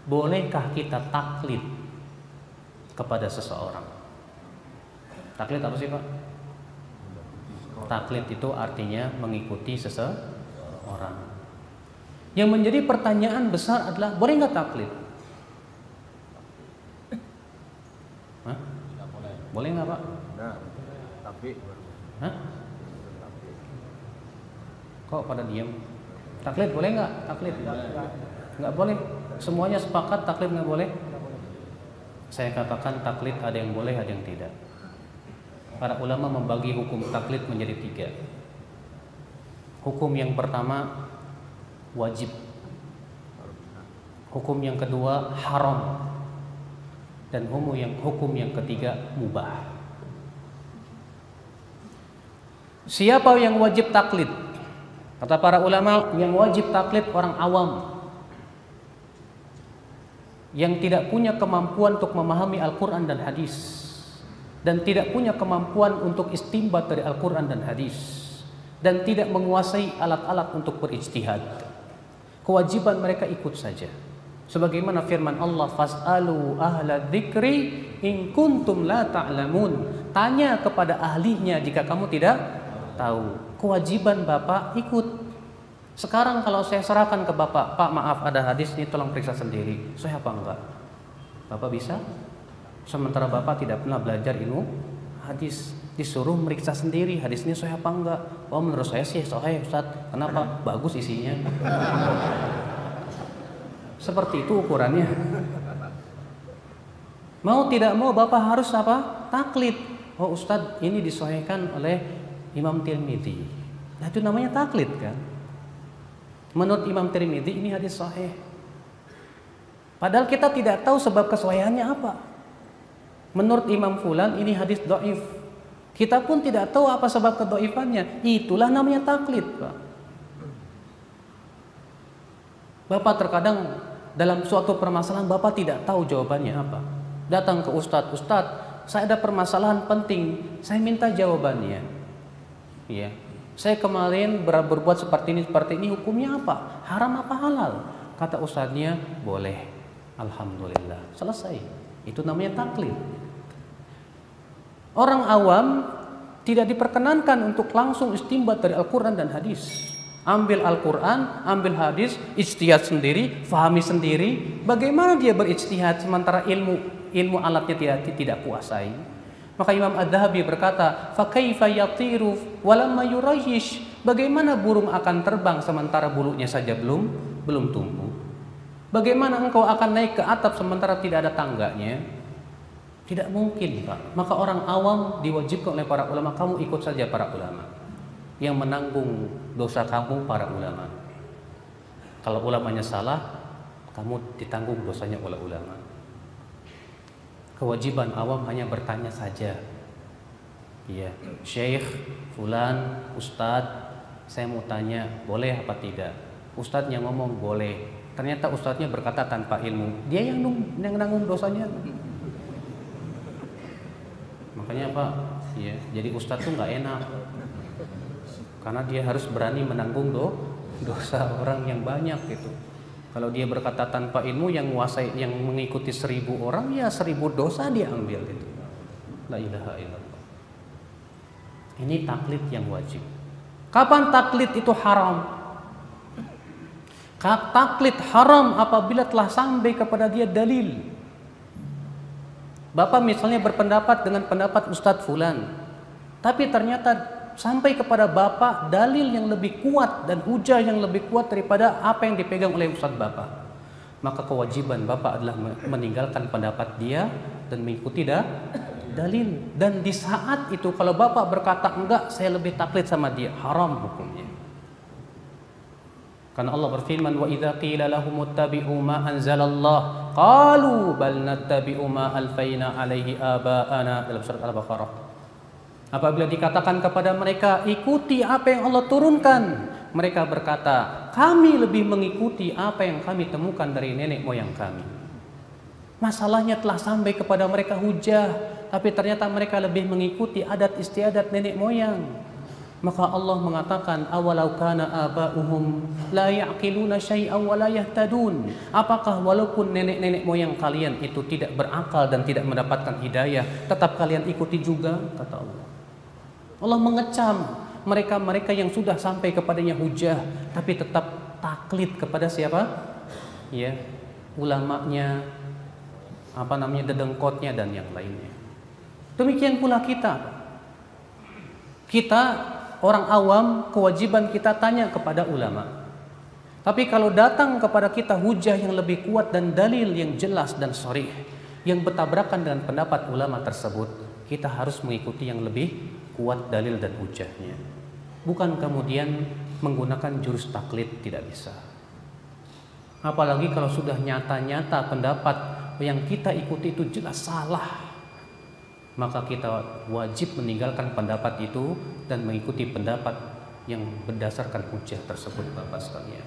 bolehkah kita taklid kepada seseorang? Taklid apa sih Pak? Taklid itu artinya mengikuti seseorang. Yang menjadi pertanyaan besar adalah boleh nggak taklid? Hah? Boleh nggak Pak? Nah, tapi Hah? Kok pada diam? Taklid boleh nggak? Taklid nggak boleh. Semuanya sepakat taklid nggak boleh. Saya katakan taklid ada yang boleh, ada yang tidak. Para ulama membagi hukum taklid menjadi 3. Hukum yang pertama wajib. Hukum yang kedua haram. Dan hukum yang ketiga mubah. Siapa yang wajib taklid? Kata para ulama, yang wajib taklid orang awam yang tidak punya kemampuan untuk memahami Al-Quran dan hadis, dan tidak punya kemampuan untuk istinbat dari Al-Quran dan hadis, dan tidak menguasai alat-alat untuk berijtihad. Kewajiban mereka ikut saja. Sebagaimana firman Allah, fas'alu ahla dzikri in kuntum la ta'lamun. Tanya kepada ahlinya jika kamu tidak tahu. Kewajiban Bapak ikut. Sekarang kalau saya serahkan ke Bapak, Pak maaf ada hadis ini tolong periksa sendiri. Saya apa enggak? Bapak bisa? Sementara Bapak tidak pernah belajar ilmu hadis, disuruh meriksa sendiri hadis ini sahih apa enggak. Oh menurut saya sih sahih Ustaz. Kenapa? Bagus isinya. Seperti itu ukurannya. Mau tidak mau Bapak harus apa? Taklid. Oh Ustaz ini disahihkan oleh Imam Tirmidzi. Nah itu namanya taklid kan. Menurut Imam Tirmidzi ini hadis sahih. Padahal kita tidak tahu sebab kesahihannya apa. Menurut Imam Fulan ini hadis dhaif. Kita pun tidak tahu apa sebab kedhaifannya. Itulah namanya taklid, Pak. Bapak terkadang dalam suatu permasalahan Bapak tidak tahu jawabannya apa. Datang ke Ustadz, Ustadz, saya ada permasalahan penting, saya minta jawabannya. Ya. Saya kemarin berbuat seperti ini, hukumnya apa? Haram apa halal? Kata ustadznya, boleh. Alhamdulillah. Selesai. Itu namanya taklid. Orang awam tidak diperkenankan untuk langsung istinbat dari Al-Quran dan hadis. Ambil Al-Quran, ambil hadis, ijtihad sendiri, fahami sendiri. Bagaimana dia berijtihad sementara ilmu alatnya tidak kuasai? Maka Imam Adz-Dzahabi berkata, fa kaifa yatiru walamma yurayyish? Bagaimana burung akan terbang sementara bulunya saja belum tumbuh? Bagaimana engkau akan naik ke atap sementara tidak ada tangganya? Tidak mungkin, Pak. Maka orang awam diwajibkan oleh para ulama, kamu ikut saja para ulama. Yang menanggung dosa kamu para ulama. Kalau ulamanya salah, kamu ditanggung dosanya oleh ulama. Kewajiban awam hanya bertanya saja. Ya, Syekh, Fulan, Ustadz, saya mau tanya, boleh apa tidak? Ustadz yang ngomong boleh. Ternyata ustadznya berkata tanpa ilmu. Dia yang nanggung dosanya. Makanya Pak, ya, jadi ustadz tuh nggak enak. Karena dia harus berani menanggung dosa orang yang banyak gitu. Kalau dia berkata tanpa ilmu, yang mengikuti 1000 orang, ya 1000 dosa dia ambil itu. La ilaha illallah. Ini taklid yang wajib. Kapan taklid itu haram? Taklid haram apabila telah sampai kepada dia dalil. Bapak misalnya berpendapat dengan pendapat Ustadz Fulan, tapi ternyata sampai kepada Bapak dalil yang lebih kuat dan hujah yang lebih kuat daripada apa yang dipegang oleh Ustadz Bapak. Maka kewajiban Bapak adalah meninggalkan pendapat dia dan mengikuti dalil. Dan di saat itu kalau Bapak berkata enggak, saya lebih taklid sama dia, haram hukumnya. Karena Allah berfirman, wa idza qila lahum ittabi'u ma anzalallah qalu bal nattabi'u ma alfaina alaihi aba'ana, dalam surat Al-Baqarah. Apabila dikatakan kepada mereka ikuti apa yang Allah turunkan, mereka berkata kami lebih mengikuti apa yang kami temukan dari nenek moyang kami. Masalahnya telah sampai kepada mereka hujah, tapi ternyata mereka lebih mengikuti adat istiadat nenek moyang. Maka Allah mengatakan, awalau kana aba'uhum la ya'qiluna syai'an wa la yahtadun. Apakah walaupun nenek-nenek moyang kalian itu tidak berakal dan tidak mendapatkan hidayah, tetap kalian ikuti juga, kata Allah. Allah mengecam mereka-mereka yang sudah sampai kepadanya hujah tapi tetap taklid kepada siapa? Ya, ulamanya, dedengkotnya dan yang lainnya. Demikian pula kita. Orang awam, kewajiban kita tanya kepada ulama. Tapi kalau datang kepada kita hujah yang lebih kuat dan dalil yang jelas dan sharih yang bertabrakan dengan pendapat ulama tersebut, kita harus mengikuti yang lebih kuat dalil dan hujahnya. Bukan kemudian menggunakan jurus taklid, tidak bisa. Apalagi kalau sudah nyata-nyata pendapat yang kita ikuti itu jelas salah, maka kita wajib meninggalkan pendapat itu dan mengikuti pendapat yang berdasarkan hujah tersebut, Bapak sekalian.